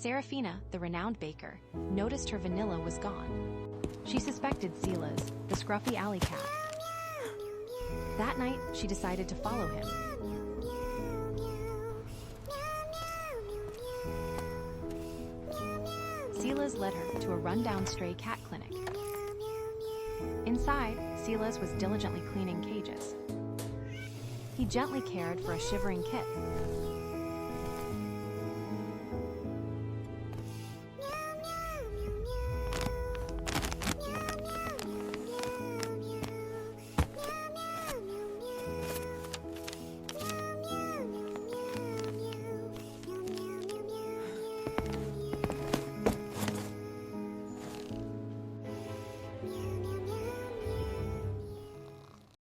Serafina, the renowned baker, noticed her vanilla was gone. She suspected Silas, the scruffy alley cat. That night, she decided to follow him. Silas led her to a rundown stray cat clinic. Inside, Silas was diligently cleaning cages. He gently cared for a shivering kitten.